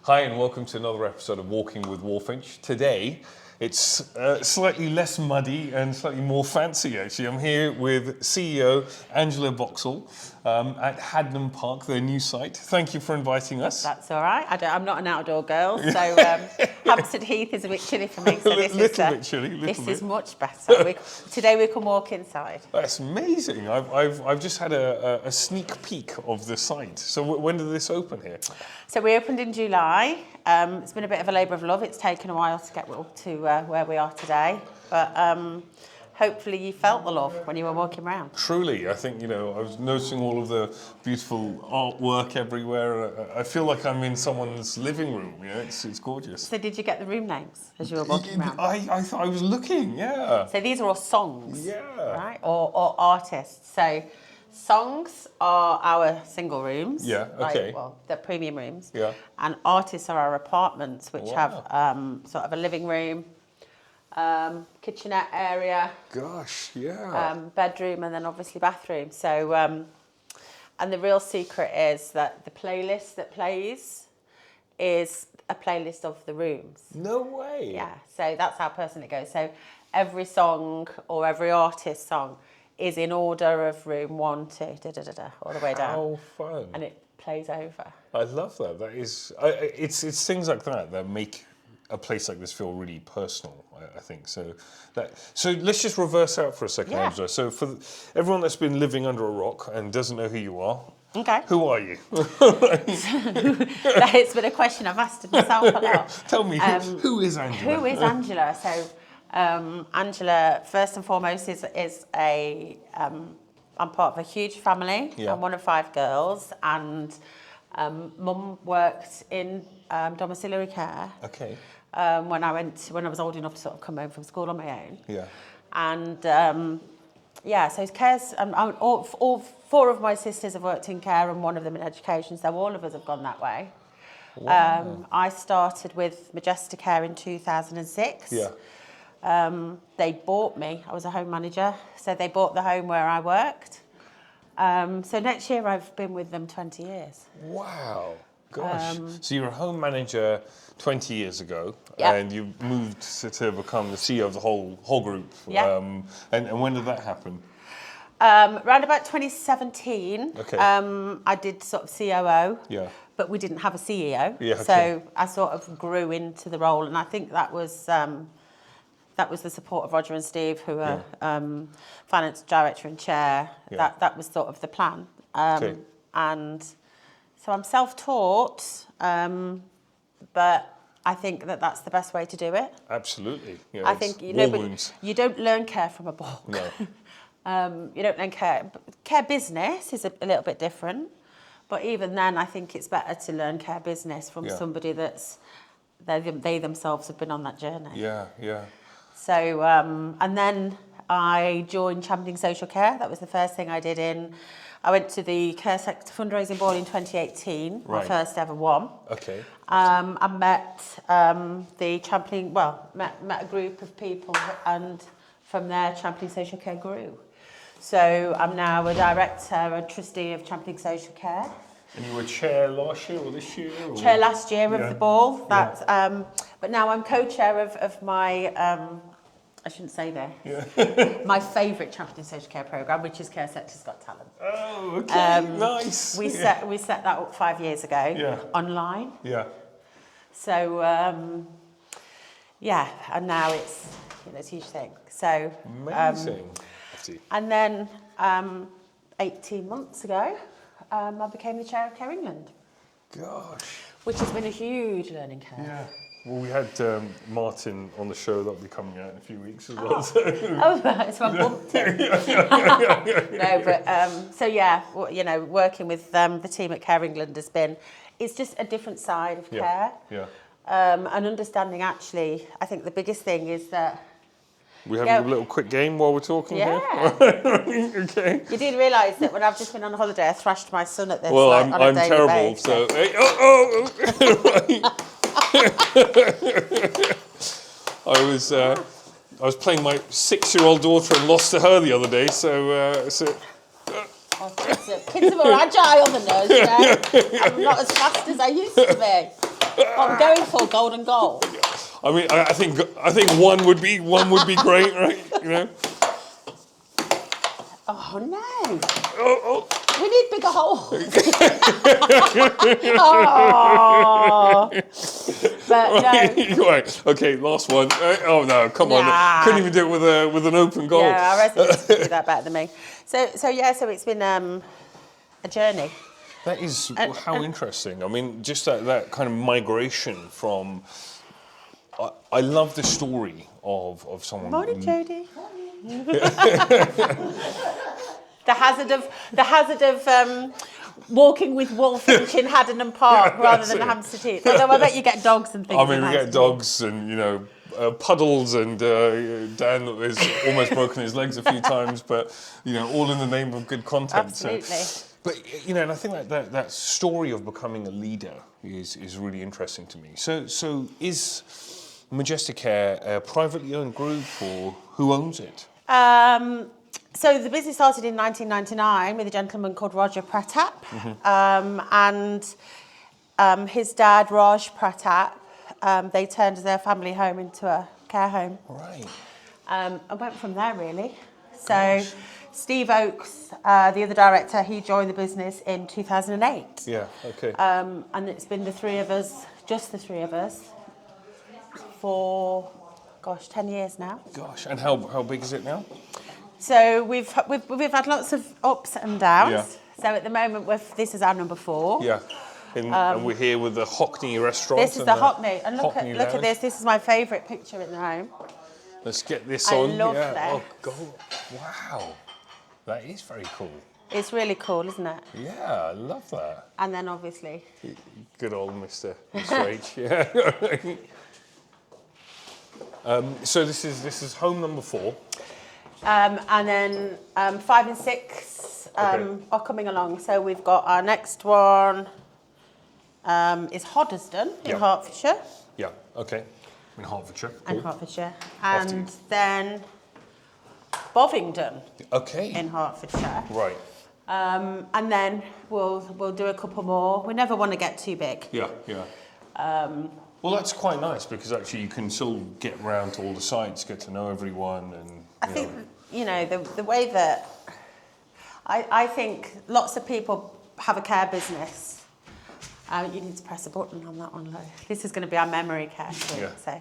Hi and welcome to another episode of Walking with Walfinch. Today it's slightly less muddy and slightly more fancy actually. I'm here with CEO Angela Boxall at Hadenham Park, their new site. Thank you for inviting us. That's all right. I'm not an outdoor girl, so Hampstead Heath is a bit chilly for me. So this is much better. Today we can walk inside. That's amazing. I've just had a sneak peek of the site. So when did this open here? So we opened in July. It's been a bit of a labour of love. It's taken a while to get to where we are today, but hopefully you felt the love when you were walking around. Truly, I think, I was noticing all of the beautiful artwork everywhere. I feel like I'm in someone's living room. It's gorgeous. So did you get the room names as you were walking around? I thought I was looking, yeah. So these are all songs, yeah, right, or artists. So songs are our single rooms. Yeah, okay. They're premium rooms. Yeah. And artists are our apartments, which have sort of a living room, kitchenette area. Gosh, yeah. Bedroom, and then obviously bathroom. So, and the real secret is that the playlist that plays is a playlist of the rooms. No way. Yeah, so that's how personal it goes. So every song or every artist song is in order of room 1, 2, all the way down. How fun. And it plays over. I love that. That is, it's things like that make a place like this feel really personal, I think. So let's just reverse out for a second, Yeah. Angela. So for everyone that's been living under a rock and doesn't know who you are, Okay. who are you? It's been a question I've asked myself a lot. Tell me, who is Angela? Who is Angela? So Angela, first and foremost, is I'm part of a huge family. Yeah. I'm one of 5 girls, and Mum worked in domiciliary care. Okay. When I was old enough to sort of come home from school on my own. Yeah. And so cares. All 4 of my sisters have worked in care, and one of them in education. So all of us have gone that way. Wow. I started with Majestic Care in 2006. Yeah. They bought me. I was a home manager, so they bought the home where I worked. So next year I've been with them 20 years. Wow. Gosh. So you were a home manager 20 years ago, Yep. and you moved to become the CEO of the whole group. Yeah. And when did that happen? Around about 2017, Okay. I did sort of COO, Yeah. but we didn't have a CEO. Yeah, okay. So I sort of grew into the role, and I think that was the support of Roger and Steve, who are finance director and chair. Yeah. That was sort of the plan. Okay. And so I'm self-taught, but I think that that's the best way to do it. Absolutely. I think wounds. you don't learn care from a book. No. You don't learn care. Care business is a little bit different, but even then, I think it's better to learn care business from somebody they themselves have been on that journey. Yeah, yeah. So, and then I joined Championing Social Care. That was the first thing I did I went to the Care Sector fundraising ball in 2018, my first ever one. Okay. I met the championing, met a group of people, and from there, Championing Social Care grew. So I'm now a director, a trustee of Championing Social Care. And you were chair last year or this year? Or? Chair last year of the ball. But now I'm co-chair of my, I shouldn't say there, my favourite Championing Social Care programme, which is Care Sector's Got Talent. Oh, okay, nice. We set that up 5 years ago, online. Yeah. So, and now it's a huge thing. So, amazing. And then 18 months ago, I became the chair of Care England. Gosh. Which has been a huge learning curve. Yeah. Well, we had Martin on the show that'll be coming out in a few weeks as well. Oh, it's my bumped it. No, but working with the team at Care England it's just a different side of care. Yeah. And understanding actually, I think the biggest thing is that. We have a little quick game while we're talking here. Okay. You did realise that when I've just been on holiday, I thrashed my son at this. Well, on a I'm daily terrible. basis. So, I was playing my 6-year-old daughter and lost to her the other day. Kids are more agile than us. I'm not as fast as I used to be. I'm going for golden goal. I mean, I think one would be great, right? You know. Oh no! Oh. We need bigger holes. Oh. But no. Right. Okay, last one. Oh no, come on! Couldn't even do it with an open goal. Yeah, our residents can do that better than me. So it's been a journey. That is how interesting. I mean, just that kind of migration from. I love the story of someone. Morning, Jodie. The hazard of walking with Walfinch in Hadenham Park rather than Hampstead Heath. Although I bet you get dogs and things. I mean, we get dogs and puddles, and Dan has almost broken his legs a few times, but all in the name of good content. Absolutely. So, but and I think that story of becoming a leader is really interesting to me. So is Majestic Care a privately owned group, or who owns it? So the business started in 1999 with a gentleman called Roger Pratap, and his dad, Raj Pratap, they turned their family home into a care home. Right. And went from there, really. So gosh. Steve Oakes, the other director, he joined the business in 2008. Yeah, okay. And it's been the three of us, just the three of us, for, 10 years now. Gosh, and how big is it now? So we've had lots of ups and downs. Yeah. So at the moment, this is our number 4. Yeah. And we're here with the Hockney restaurant. This is the Hockney. And look Lounge. at this. This is my favourite picture in the home. Let's get this on. I love this. Oh, God. Wow. That is very cool. It's really cool, isn't it? Yeah, I love that. And then obviously... Good old Mr. H. Yeah. So this is home number 4. And then 5 and 6 are coming along. So we've got our next one is Hoddesdon in Hertfordshire. Yeah, okay. In Hertfordshire. Cool. And Hertfordshire. And then Bovingdon. Okay. In Hertfordshire. Right. And then we'll do a couple more. We never want to get too big. Yeah. Well, that's quite nice because actually you can still get around to all the sites, get to know everyone, and I think the way that I think lots of people have a care business. You need to press a button on that one, Lo. This is going to be our memory care. So,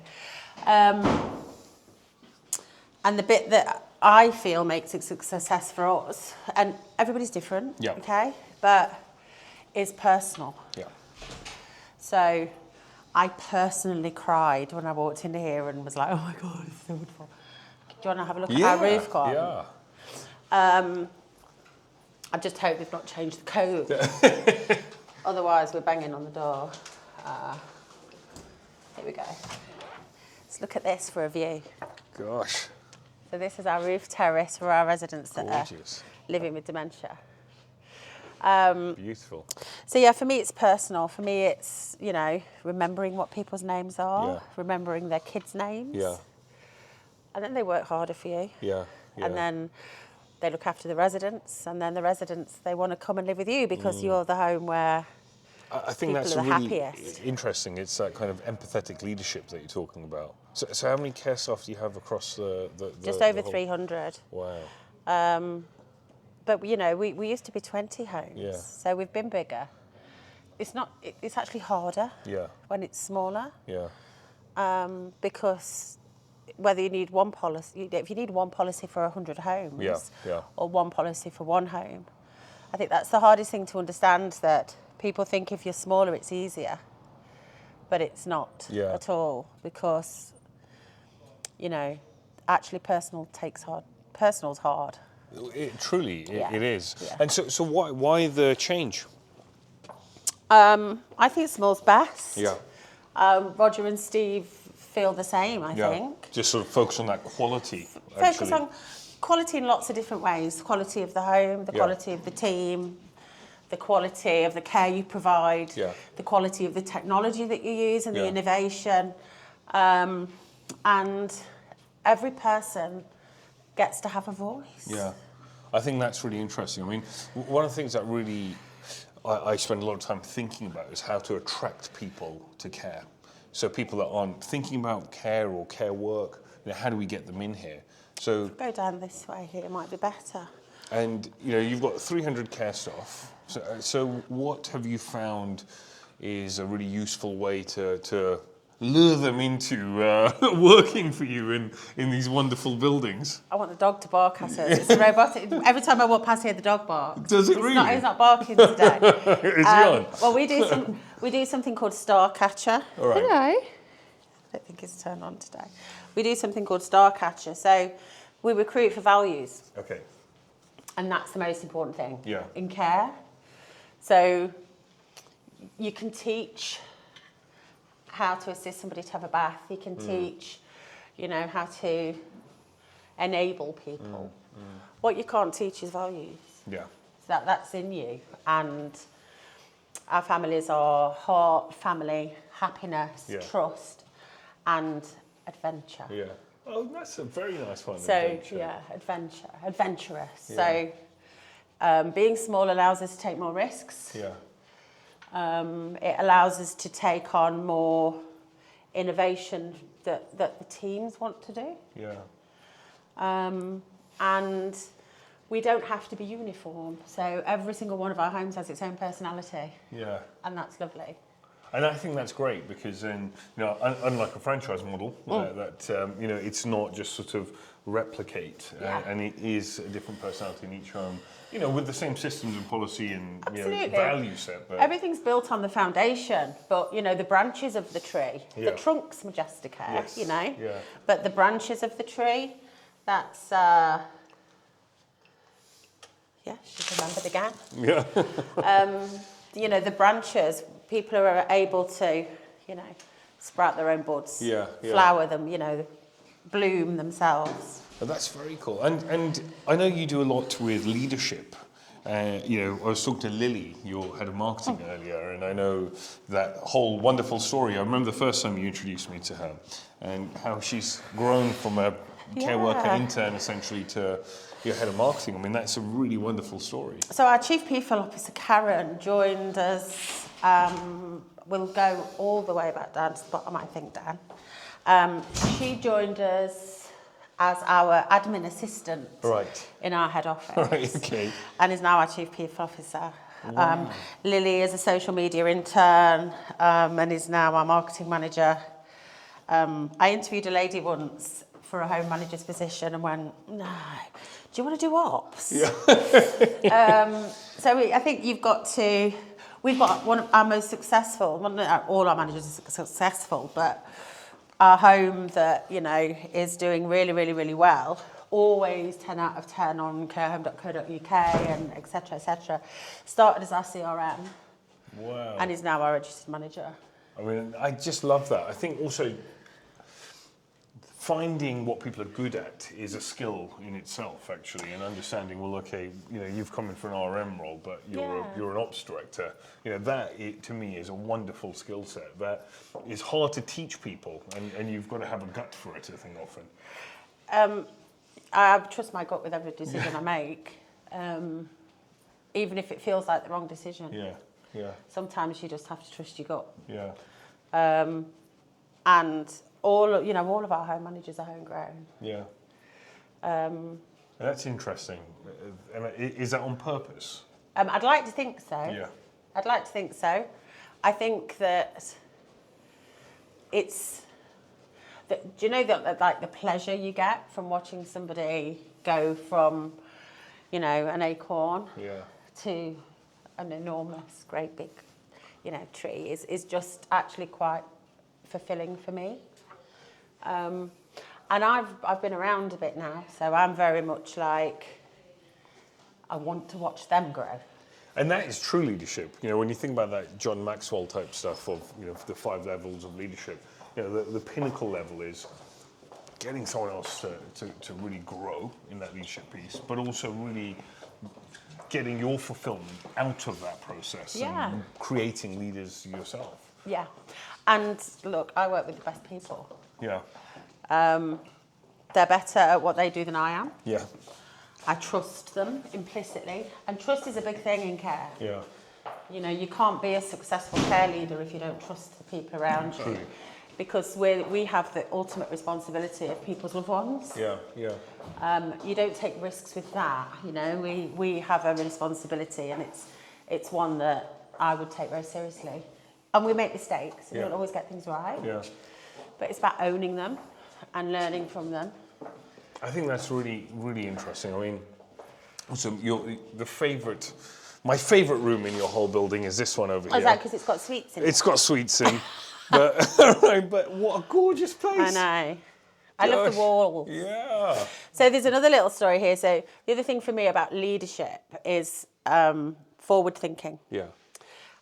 and the bit that I feel makes it a success for us, and everybody's different, okay, but is personal. Yeah. So I personally cried when I walked into here and was like, oh my God, it's so wonderful. Do you want to have a look at our roof garden? Yeah. I just hope they've not changed the code. Otherwise, we're banging on the door. Here we go. Let's look at this for a view. Gosh. So this is our roof terrace for our residents that Gorgeous. are living with dementia. Beautiful. So yeah, for me it's personal. For me it's, remembering what people's names are, remembering their kids' names. Yeah. And then they work harder for you. Yeah. And then they look after the residents, and then the residents, they want to come and live with you because you're the home where I think people that's are the really happiest. interesting. It's that kind of empathetic leadership that you're talking about. So how many care staff do you have across the just over the whole... 300. Wow. But we used to be 20 homes. Yeah. So we've been bigger. It's actually harder when it's smaller. Yeah. Because whether you need one policy, if you need one policy for 100 homes, or one policy for one home, I think that's the hardest thing to understand, that people think if you're smaller it's easier, but it's not at all, because, actually personal's hard. It truly is. Yeah. And so why the change? I think small's best. Yeah. Roger and Steve feel the same, I think. Just sort of focus on that quality. Focus on quality in lots of different ways. Quality of the home, the quality of the team, the quality of the care you provide, the quality of the technology that you use and the innovation. And every person gets to have a voice. Yeah. I think that's really interesting. I mean, one of the things that really I spend a lot of time thinking about is how to attract people to care. So people that aren't thinking about care or care work, how do we get them in here? So Go down this way here, might be better. And you've got 300 care staff. So what have you found is a really useful way to lure them into working for you in these wonderful buildings? I want the dog to bark at us. It's a robotic. Every time I walk past here, the dog barks. Does it really? He's not barking today. Is he on? Well, we do something called Star Catcher. All right. Hello. I don't think it's turned on today. We do something called Star Catcher. So we recruit for values. Okay. And that's the most important thing in Yeah. care. So you can teach how to assist somebody to have a bath. You can teach, how to enable people. What you can't teach is values. Yeah. So that's in you. And our families are heart, family, happiness, trust, and adventure. Yeah. Oh, that's a very nice one. So, adventure. adventurous. Yeah. So, being small allows us to take more risks. Yeah. It allows us to take on more innovation that the teams want to do. Yeah. And we don't have to be uniform. So, every single one of our homes has its own personality. Yeah. And that's lovely. And I think that's great because then, unlike a franchise model, it's not just sort of replicate, and it is a different personality in each home, with the same systems and policy and value set. But everything's built on the foundation, but the branches of the tree, the trunk's Majestic Care, Yeah. but the branches of the tree, that's she's remembered again. Yeah. The branches, people are able to, sprout their own buds, flower them, bloom themselves. But that's very cool. And I know you do a lot with leadership. I was talking to Lily, your head of marketing earlier, and I know that whole wonderful story. I remember the first time you introduced me to her and how she's grown from a care worker intern essentially to your head of marketing. I mean, that's a really wonderful story. So our Chief People Officer, Karen, joined us, we'll go all the way back down to the bottom, I think, Dan. She joined us as our admin assistant in our head office. Right, okay. And is now our Chief People Officer. Wow. Lily is a social media intern and is now our marketing manager. I interviewed a lady once for a home manager's position and went, no, do you want to do ops? Yeah. So I think we've got one of our most successful, all our managers are successful, but our home that, is doing really, really, really well, always 10 out of 10 on carehome.co.uk and et cetera, started as our CRM. Wow. And is now our registered manager. I mean, I just love that. I think also finding what people are good at is a skill in itself, actually, and understanding, well, okay, you've come in for an RM role, but you're an ops director. To me, is a wonderful skill set that is hard to teach people, and you've got to have a gut for it, I think, often. I trust my gut with every decision I make, even if it feels like the wrong decision. Yeah. Sometimes you just have to trust your gut. Yeah. And all of our home managers are homegrown. Yeah. That's interesting. And is that on purpose? I'd like to think so. Yeah. I'd like to think so. I think that it's... do you know that like the pleasure you get from watching somebody go from, an acorn to an enormous, great big, tree is just actually quite fulfilling for me. And I've been around a bit now, so I'm very much like, I want to watch them grow. And that is true leadership. When you think about that John Maxwell type stuff of, the 5 levels of leadership, the pinnacle level is getting someone else to really grow in that leadership piece, but also really getting your fulfillment out of that process and creating leaders yourself. Yeah. And look, I work with the best people. Yeah. They're better at what they do than I am. Yeah. I trust them implicitly. And trust is a big thing in care. Yeah. You know, you can't be a successful care leader if you don't trust the people around you. Truly. Because we have the ultimate responsibility of people's loved ones. Yeah, yeah. You don't take risks with that. You know, we have a responsibility, and it's one that I would take very seriously. And we make mistakes. We don't always get things right. Yeah. But it's about owning them and learning from them. I think that's really, really interesting. I mean, so my favourite room in your whole building is this one over here. Is that because it's got sweets in it? It's got sweets in, but what a gorgeous place. I know. I love the walls. Yeah. So there's another little story here. So the other thing for me about leadership is forward thinking. Yeah.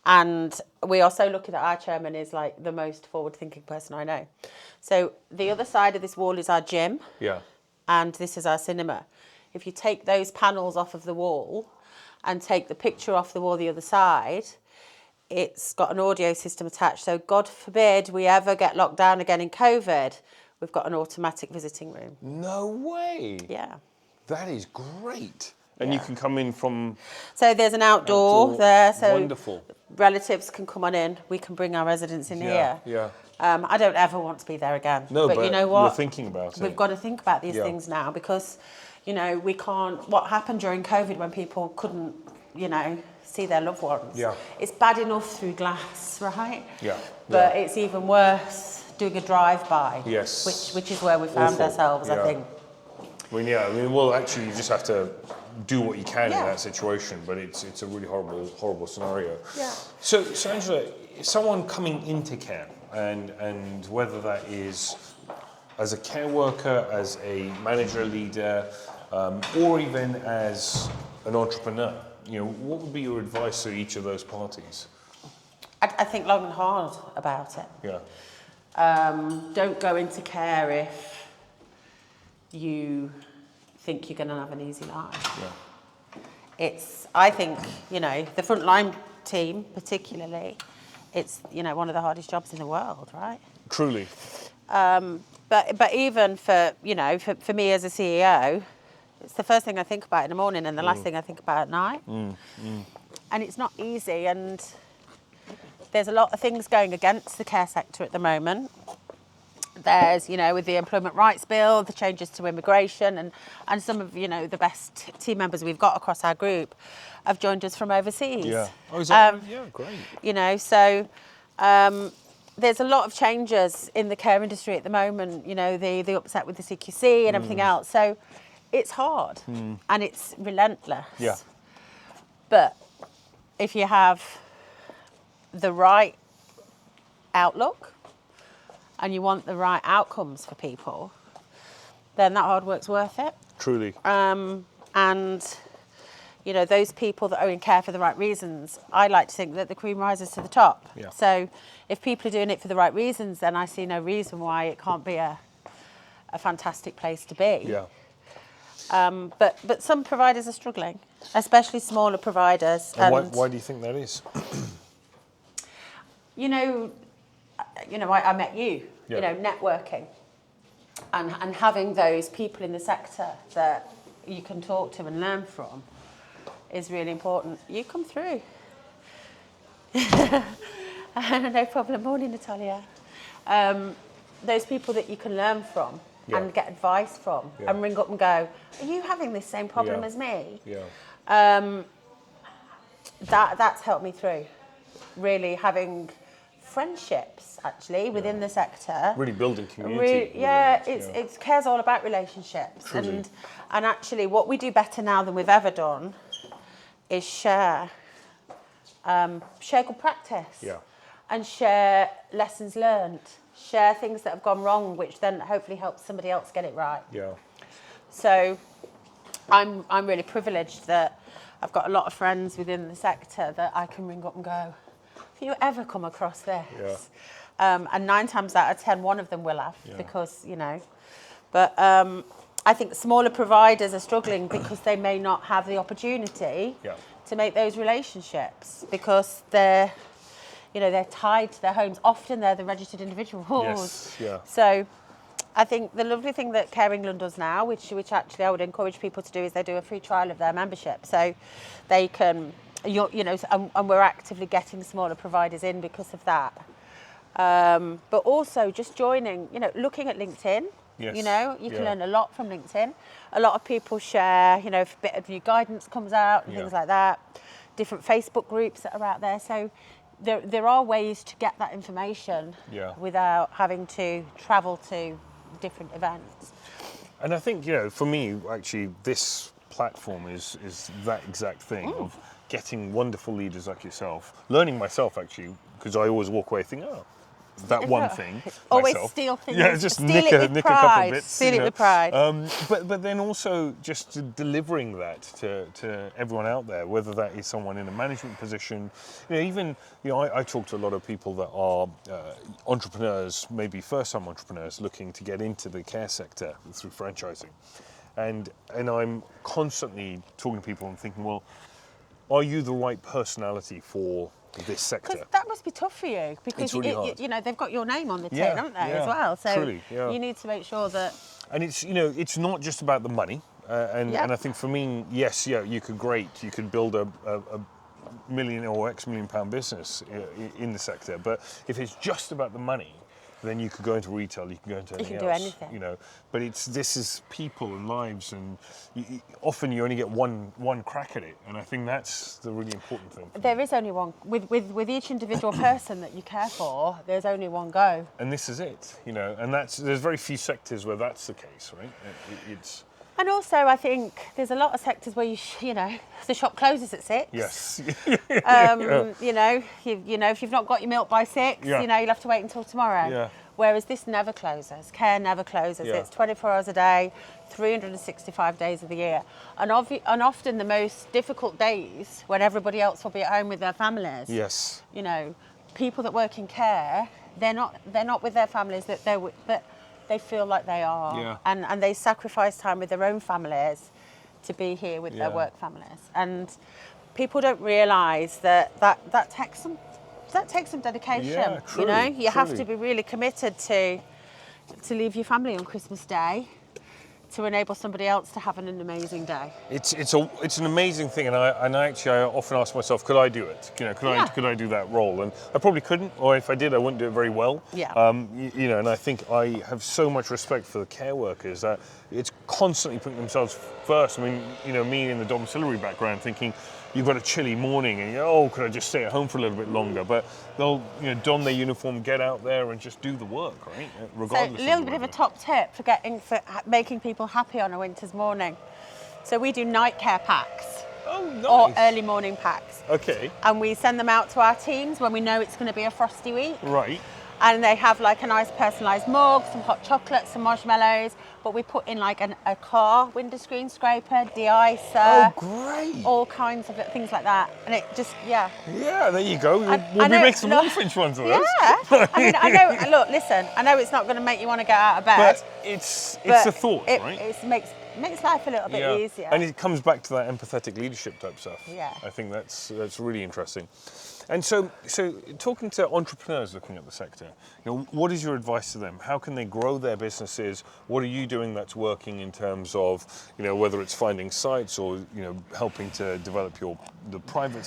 And we are so lucky that our chairman is like the most forward thinking person I know. So the other side of this wall is our gym. Yeah. And this is our cinema. If you take those panels off of the wall and take the picture off the wall the other side, it's got an audio system attached. So God forbid we ever get locked down again in COVID, we've got an automatic visiting room. No way. Yeah. That is great. And you can come in from... So there's an outdoor there. So wonderful. Relatives can come on in. We can bring our residents in here. Yeah. I don't ever want to be there again. No, but you know what? you're thinking about it. We've got to think about these things now because, you know, we can't... What happened during COVID when people couldn't, you know, see their loved ones? Yeah. It's bad enough through glass, right? Yeah. But it's even worse doing a drive-by. Yes. Which is where we found ourselves, I think. I mean, well, actually, you just have to do what you can in that situation, but it's a really horrible scenario. Yeah. So Angela, someone coming into care, and whether that is as a care worker, as a manager, leader, or even as an entrepreneur, you know, what would be your advice to each of those parties? I think long and hard about it. Yeah. Don't go into care if you think you're going to have an easy life. Yeah. I think, you know, the frontline team particularly, it's, you know, one of the hardest jobs in the world, right? Truly. But even for, you know, for me as a CEO, it's the first thing I think about in the morning and the last thing I think about at night. And it's not easy, and there's a lot of things going against the care sector at the moment. There's, you know, with the Employment Rights Bill, the changes to immigration, and some of, you know, the best team members we've got across our group have joined us from overseas. Yeah. Oh, is that? Yeah, great. You know, so there's a lot of changes in the care industry at the moment, you know, the upset with the CQC and everything else. So it's hard and it's relentless. Yeah. But if you have the right outlook and you want the right outcomes for people, then that hard work's worth it. Truly. And, you know, those people that are in care for the right reasons, I like to think that the cream rises to the top. Yeah. So if people are doing it for the right reasons, then I see no reason why it can't be a fantastic place to be. Yeah. But some providers are struggling, especially smaller providers. And why do you think that is? You know, I met you, Yeah. you know, networking and having those people in the sector that you can talk to and learn from is really important. You come through. No problem. Morning, Natalia. Those people that you can learn from and get advice from and ring up and go, are you having this same problem as me? Yeah. That's helped me through. Really having friendships actually within the sector. Really building community. It cares all about relationships. Truly. And actually what we do better now than we've ever done is share good practice. Yeah. And share lessons learned. Share things that have gone wrong, which then hopefully helps somebody else get it right. Yeah. So I'm really privileged that I've got a lot of friends within the sector that I can ring up and go, if you ever come across this, and 9 times out of 10, one of them will have, because, you know, but I think smaller providers are struggling because they may not have the opportunity to make those relationships because they're tied to their homes. Often they're the registered individuals. Yes, yeah. So I think the lovely thing that Care England does now, which actually I would encourage people to do, is they do a free trial of their membership. So they can and we're actively getting smaller providers in because of that. But also just joining, looking at LinkedIn. Yes. You can learn a lot from LinkedIn. A lot of people share, if a bit of new guidance comes out and things like that. Different Facebook groups that are out there. So there are ways to get that information without having to travel to different events. And I think, for me, actually, this platform is that exact thing of getting wonderful leaders like yourself, learning myself, actually, because I always walk away thinking, that one thing. Always myself. steal things. Yeah, just steal nick it with a couple pride. bits. Steal it with pride. But then also just delivering that to everyone out there, whether that is someone in a management position, I talk to a lot of people that are entrepreneurs, maybe first-time entrepreneurs looking to get into the care sector through franchising. And I'm constantly talking to people and thinking, well, are you the right personality for this sector? Because that must be tough for you, because It's really hard. they've got your name on the tin, haven't they, as well? So truly, you need to make sure that. And it's not just about the money. And I think for me, yes, you could build a million or X million pound business in the sector. But if it's just about the money, then you could go into retail, you can go into anything else. You can do anything. But this is people and lives, and often you only get one crack at it, and I think that's the really important thing. There is only one. With each individual person that you care for, there's only one go. And this is it, and there's very few sectors where that's the case, right? It's. And also, I think there's a lot of sectors where the shop closes at 6. Yes. If you've not got your milk by 6, you'll have to wait until tomorrow. Yeah. Whereas this never closes. Care never closes. Yeah. It's 24 hours a day, 365 days of the year. And often the most difficult days when everybody else will be at home with their families. Yes. People that work in care, they're not with their families that they feel like they are, and they sacrifice time with their own families to be here with their work families. And people don't realise that takes some dedication. Yeah, truly, you have to be really committed to leave your family on Christmas Day to enable somebody else to have an amazing day. It's an amazing thing, and I often ask myself, could I do it? Could I do that role? And I probably couldn't, or if I did, I wouldn't do it very well. Yeah. And I think I have so much respect for the care workers that it's constantly putting themselves first. I mean, me in the domiciliary background, thinking you've got a chilly morning, and could I just stay at home for a little bit longer? But they'll don their uniform, get out there, and just do the work, right? Regardless. So a little bit of a top tip for making people happy on a winter's morning. So we do night care packs. Oh, nice. Or early morning packs. Okay. And we send them out to our teams when we know it's going to be a frosty week. Right. And they have like a nice personalised mug, some hot chocolate, some marshmallows, but we put in like a car window screen scraper, de-icer. Oh, great. All kinds of things like that. And it just, Yeah, there you go. We'll be making some Walfinch ones of those. Yeah. I know, look, listen, I know it's not going to make you want to get out of bed. But it's a thought, right? It makes life a little bit easier. And it comes back to that empathetic leadership type stuff. Yeah. I think that's really interesting. And so talking to entrepreneurs looking at the sector, what is your advice to them? How can they grow their businesses? What are you doing that's working in terms of, whether it's finding sites or, helping to develop the private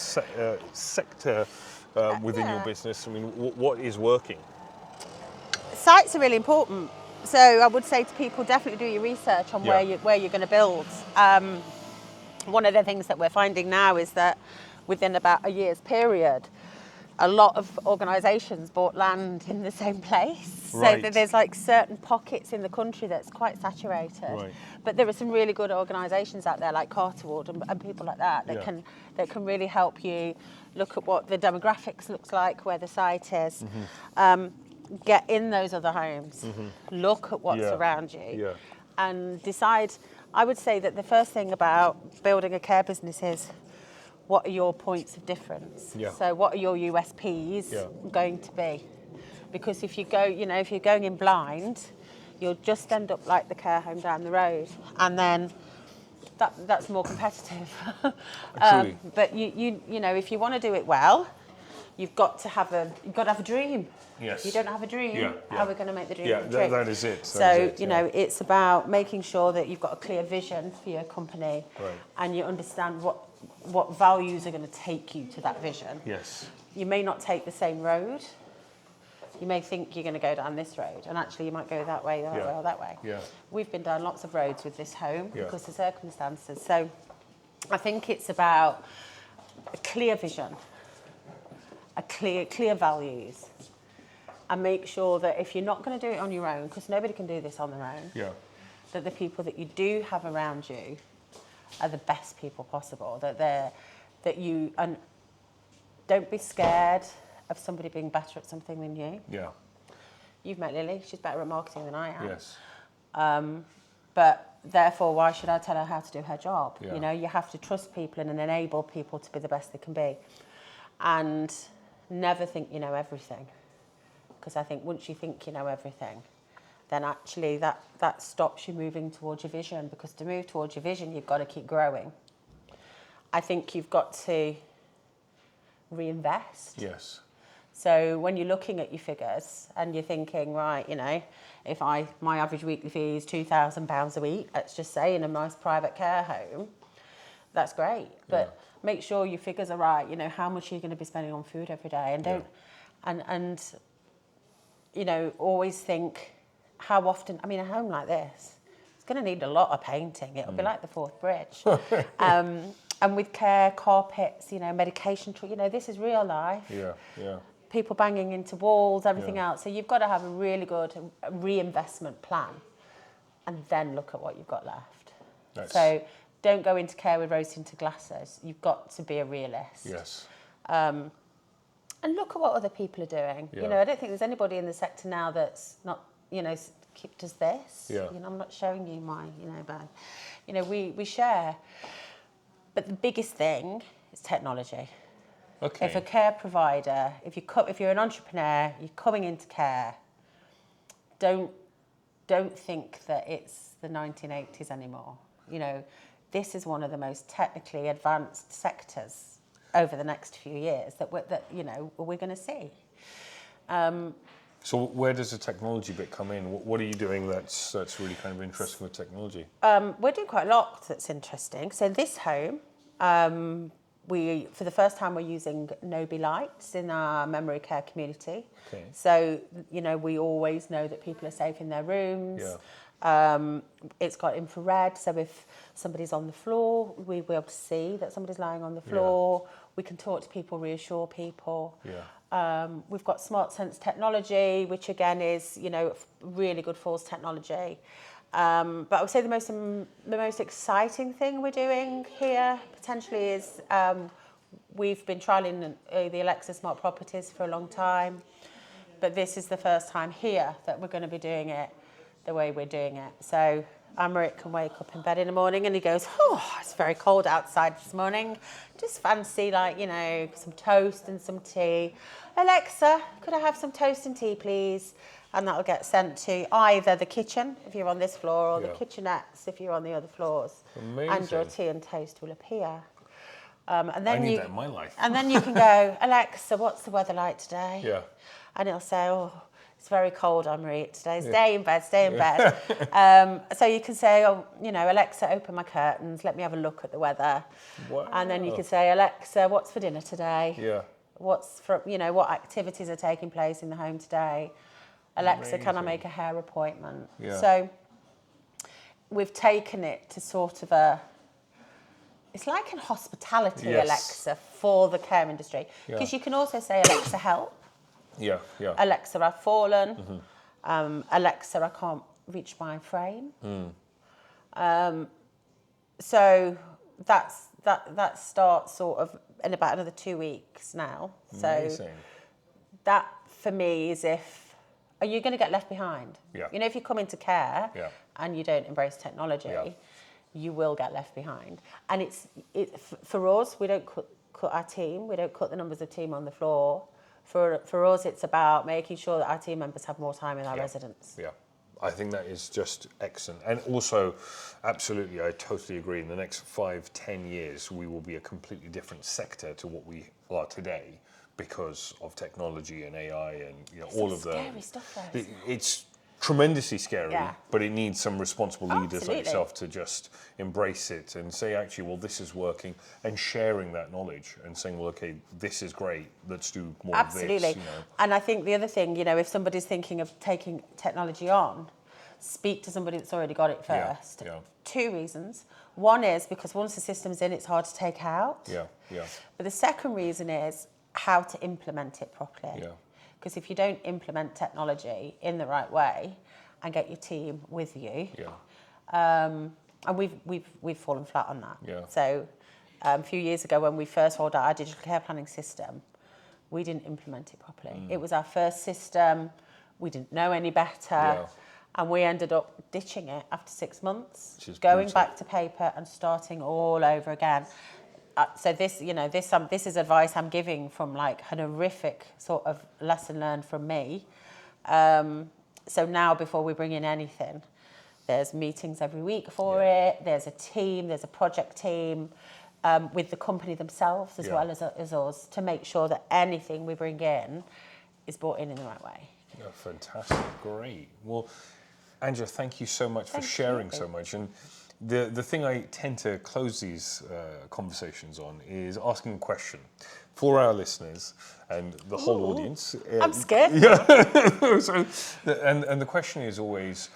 sector within your business? I mean, what is working? Sites are really important. So I would say to people, definitely do your research on where you're going to build. One of the things that we're finding now is that within about a year's period, a lot of organisations bought land in the same place. Right. So there's like certain pockets in the country that's quite saturated. Right. But there are some really good organisations out there like Carterwood and people like that can really help you look at what the demographics looks like, where the site is. Mm-hmm. Get in those other homes, look at what's around you, and decide. I would say that the first thing about building a care business is, what are your points of difference? Yeah. So what are your USPs going to be? Because if you go, if you're going in blind, you'll just end up like the care home down the road, and then that's more competitive. But you if you want to do it well, you've got to have a dream. Yes. If you don't have a dream, how are we going to make the dream come true? Yeah, that is it. It's about making sure that you've got a clear vision for your company, right, and you understand what what values are going to take you to that vision. Yes. You may not take the same road. You may think you're going to go down this road, and actually you might go that way, that way, or that way. Yeah. We've been down lots of roads with this home Yeah. because of circumstances. So I think it's about a clear vision, a clear values, and make sure that if you're not going to do it on your own, because nobody can do this on their own, Yeah. that the people that you do have around you are the best people possible. That you and don't be scared of somebody being better at something than you. Yeah. You've met Lily; she's better at marketing than I am. Yes. But therefore, why should I tell her how to do her job? Yeah. You know, you have to trust people and enable people to be the best they can be, and never think you know everything. Because I think once you think you know everything, then actually that stops you moving towards your vision. Because to move towards your vision, you've got to keep growing. I think you've got to reinvest. Yes. So when you're looking at your figures and you're thinking, right, you know, if my average weekly fee is £2,000 a week, let's just say, in a nice private care home, that's great. But make sure your figures are right. You know, how much are you going to be spending on food every day? And don't, and you know, always think how often. I mean, a home like this, it's going to need a lot of painting. It'll be like the Forth Bridge. And with care, carpets, you know, medication, you know, this is real life. Yeah. Yeah. People banging into walls, everything else. So you've got to have a really good reinvestment plan and then look at what you've got left. Nice. So don't go into care with rose tinted glasses. You've got to be a realist. Yes. And look at what other people are doing. Yeah. You know, I don't think there's anybody in the sector now that's not, you know, does this. Yeah. You know, I'm not showing you my, you know, bag. You know, we share. But the biggest thing is technology. Okay. If a care provider, if you're an entrepreneur, you're coming into care, don't think that it's the 1980s anymore. You know, this is one of the most technically advanced sectors over the next few years that we're going to see. So where does the technology bit come in? What are you doing that's really kind of interesting with technology? We're doing quite a lot that's interesting. So this home, for the first time, we're using Nobi lights in our memory care community. Okay. So, you know, we always know that people are safe in their rooms. Yeah. It's got infrared, so if somebody's on the floor, we'll be able to see that somebody's lying on the floor. Yeah. We can talk to people, reassure people. Yeah. We've got smart sense technology, which again is, you know, really good falls technology. But I would say the most exciting thing we're doing here potentially is we've been trialling the Alexa smart properties for a long time, but this is the first time here that we're going to be doing it the way we're doing it. So Amrit can wake up in bed in the morning and he goes, oh, it's very cold outside this morning. Just fancy, like, you know, some toast and some tea. Alexa, could I have some toast and tea, please? And that'll get sent to either the kitchen, if you're on this floor, or the kitchenettes, if you're on the other floors. Amazing. And your tea and toast will appear. And then I need that in my life. And then you can go, Alexa, what's the weather like today? Yeah. And it'll say, oh, it's very cold, Anne-Marie, today. Stay in bed, stay in bed. So you can say, oh, you know, Alexa, open my curtains, let me have a look at the weather. Wow. And then you can say, Alexa, what's for dinner today? Yeah. What activities are taking place in the home today? Alexa, Amazing. can I make a hair appointment? Yeah. So we've taken it to sort of it's like an hospitality Alexa for the care industry. Because you can also say, Alexa, help. Yeah, yeah. Alexa, I've fallen. Alexa, I can't reach my frame. So that starts sort of in about another 2 weeks now. Amazing. So that for me is are you going to get left behind? Yeah. You know, if you come into care and you don't embrace technology, you will get left behind. And it's for us, we don't cut our team. We don't cut the numbers of team on the floor. For us, it's about making sure that our team members have more time with our residents. Yeah, I think that is just excellent. And also, absolutely, I totally agree. In the next 5-10 years, we will be a completely different sector to what we are today because of technology and AI and all of the scary stuff, though. tremendously scary, Yeah. but it needs some responsible leaders like Absolutely. yourself to just embrace it and say, actually, well, this is working, and sharing that knowledge and saying, well, okay, this is great, let's do more Absolutely. of this. You know. And I think the other thing, you know, if somebody's thinking of taking technology on, speak to somebody that's already got it first. Yeah. 2 reasons. One is because once the system's in, it's hard to take out. Yeah. But the second reason is how to implement it properly. Yeah. Because if you don't implement technology in the right way and get your team with you, and we've fallen flat on that. Yeah. So a few years ago when we first rolled out our digital care planning system, we didn't implement it properly. It was our first system. We didn't know any better. Yeah. And we ended up ditching it after 6 months, Which is going brutal. back to paper and starting all over again. So this, you know, this is advice I'm giving from like an horrific sort of lesson learned from me. So now before we bring in anything, there's meetings every week for it. There's a team, there's a project team with the company themselves as well as us to make sure that anything we bring in is brought in the right way. Yeah, fantastic, great. Well, Angela, thank you so much for sharing so much. And the thing I tend to close these conversations on is asking a question for our listeners and the whole audience. I'm scared. Yeah. So, and the question is always,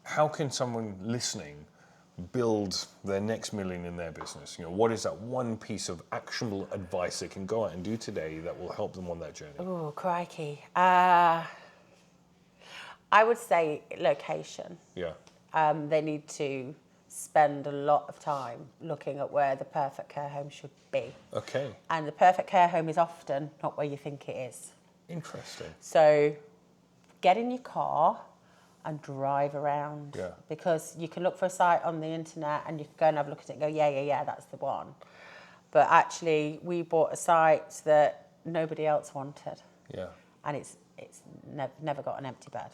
how can someone listening build their next million in their business? You know, what is that one piece of actionable advice they can go out and do today that will help them on that journey? Oh, crikey. I would say location. Yeah. They need to spend a lot of time looking at where the perfect care home should be. Okay. And the perfect care home is often not where you think it is. Interesting. So get in your car and drive around. Yeah. Because you can look for a site on the internet and you can go and have a look at it and go, yeah, that's the one. But actually, we bought a site that nobody else wanted. Yeah. And it's never got an empty bed.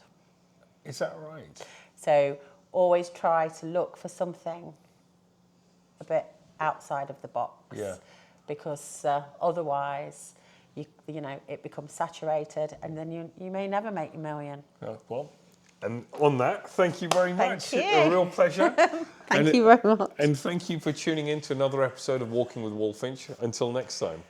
Is that right? So always try to look for something a bit outside of the box. Yeah. Because otherwise, you know, it becomes saturated and then you may never make your million. Well, and on that, thank you very much. Thank you. A real pleasure. Thank you very much. And thank you for tuning in to another episode of Walking with Walfinch. Until next time.